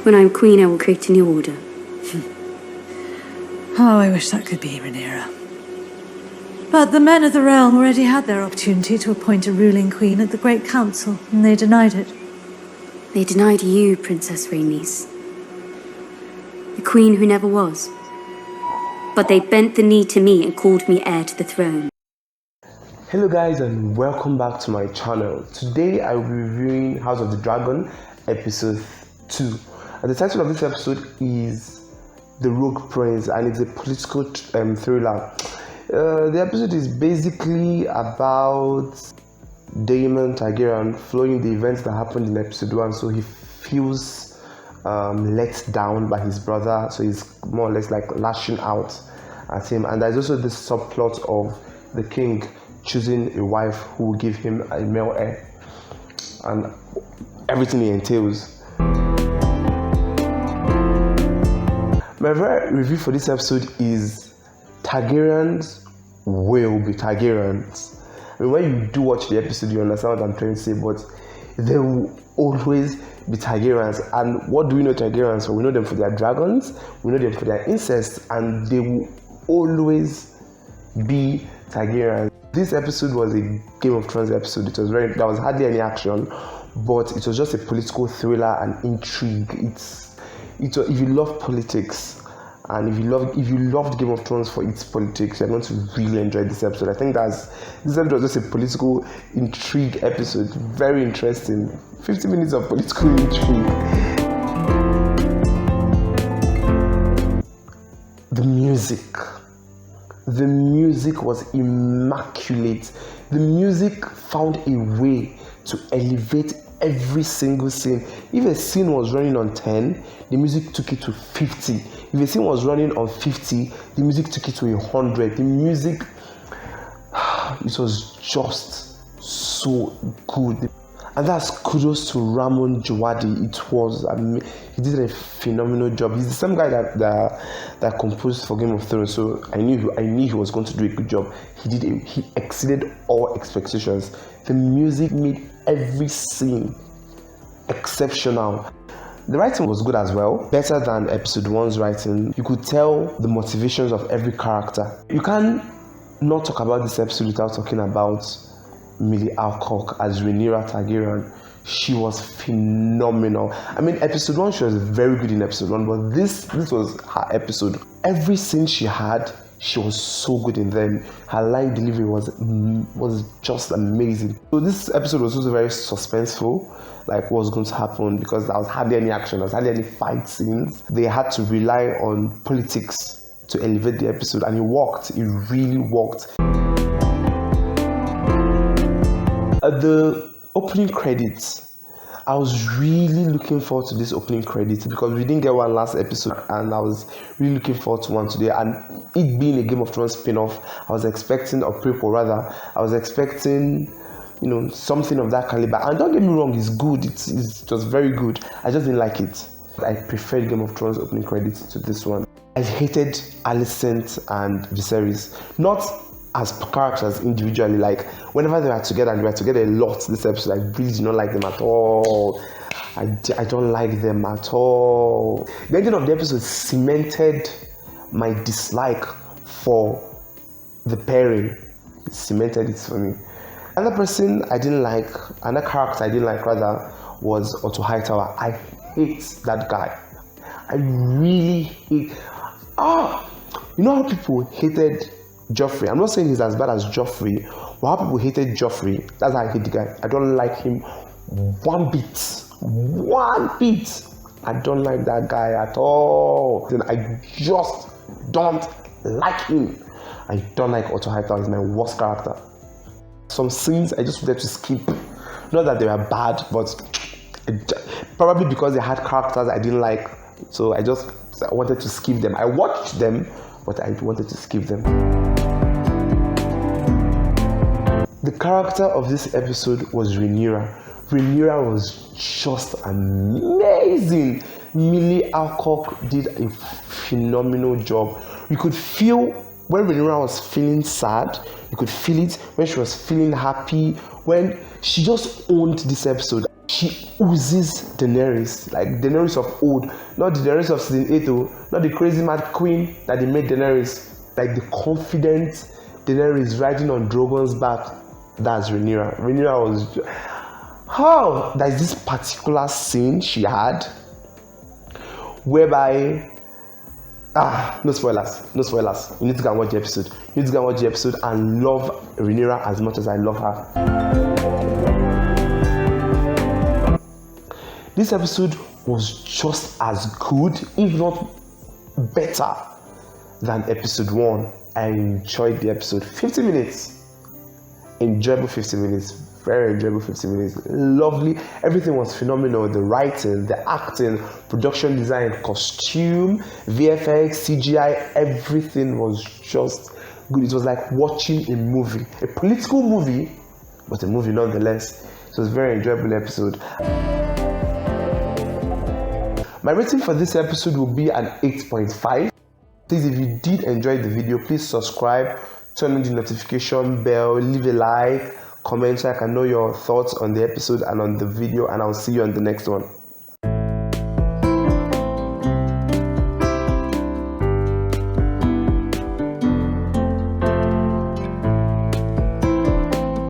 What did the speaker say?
when I'm queen, I will create a new order. Oh, I wish that could be, Rhaenyra. But the men of the realm already had their opportunity to appoint a ruling queen at the Great Council, and they denied it. They denied you, Princess Rhaenys. The queen who never was. But they bent the knee to me and called me heir to the throne. Hello guys, and welcome back to my channel. Today I will be reviewing House of the Dragon episode 2. And the title of this episode is The Rogue Prince, and it's a political thriller. The episode is basically about Daemon Targaryen following the events that happened in episode 1. So he feels let down by his brother, so he's more or less like lashing out at him. And there's also this subplot of the king choosing a wife who will give him a male heir and everything it entails. My very review for this episode is Targaryens will be Targaryens. I mean, when you do watch the episode, you understand what I'm trying to say, but they will always be Targaryens. And what do we know Targaryens for? We know them for their dragons, we know them for their incest, and they will always be Targaryens. This episode was a Game of Thrones episode. There was hardly any action, but it was just a political thriller and intrigue. If you love politics, and if you loved Game of Thrones for its politics, you're going to really enjoy this episode. I think this episode was just a political intrigue episode. Very interesting. 50 minutes of political intrigue. The music was immaculate. The music found a way to elevate every single scene. If a scene was running on 10, the music took it to 50. If a scene was running on 50, the music took it to 100. The music, it was just so good. And that's kudos to Ramon Djawadi. He did a phenomenal job. He's the same guy that composed for Game of Thrones, so I knew he was going to do a good job. He exceeded all expectations. The music made every scene exceptional. The writing was good as well, better than episode 1's writing. You could tell the motivations of every character. You can't not talk about this episode without talking about Millie Alcock as Rhaenyra Targaryen. She was phenomenal. I mean, episode 1, she was very good in episode 1, but this was her episode. Every scene she had, she was so good in them. Her line delivery was just amazing. So this episode was also very suspenseful, like what's going to happen, because there was hardly any action, there was hardly any fight scenes. They had to rely on politics to elevate the episode, and it worked. It really worked. At the opening credits, I was really looking forward to this opening credits because we didn't get one last episode, and I was really looking forward to one today. And it being a Game of Thrones spin-off, I was expecting a prequel, rather. I was expecting, something of that caliber. And don't get me wrong, it's good. It was very good. I just didn't like it. I preferred Game of Thrones opening credits to this one. I hated Alicent and Viserys. Not as characters individually, like whenever they were together, and they were together a lot this episode, I really did not like them at all. I don't like them at all. The ending of the episode cemented my dislike for the pairing. It cemented it for me. Another character I didn't like rather, was Otto Hightower. I hate that guy. I really hate. You know how people hated Joffrey? I'm not saying he's as bad as Joffrey, but how people hated Joffrey, that's how I hate the guy. I don't like him one bit. I don't like that guy at all. I just don't like him. I don't like Otto Hightower. He's my worst character. Some scenes I just wanted to skip. Not that they were bad, but probably because they had characters I didn't like, so I wanted to skip them. I watched them, but I wanted to skip them. The character of this episode was Rhaenyra. Rhaenyra was just amazing. Millie Alcock did a phenomenal job. You could feel when Rhaenyra was feeling sad, you could feel it when she was feeling happy, when she just owned this episode. She oozes Daenerys, like Daenerys of old, not the Daenerys of season 8, not the crazy mad queen that they made Daenerys, like the confident Daenerys riding on Drogon's back. That's Rhaenyra. Rhaenyra was how there's this particular scene she had whereby no spoilers. You need to go and watch the episode. And love Rhaenyra as much as I love her. This episode was just as good, if not better, than episode 1. I enjoyed the episode. 50 minutes. Enjoyable 50 minutes. Very enjoyable 50 minutes. Lovely. Everything was phenomenal. The writing, the acting, production design, costume, VFX, CGI, everything was just good. It was like watching a movie. A political movie, but a movie nonetheless. It was a very enjoyable episode. My rating for this episode will be an 8.5. Please, if you did enjoy the video, please subscribe, turn on the notification bell, leave a like, comment so I can know your thoughts on the episode and on the video, and I'll see you on the next one.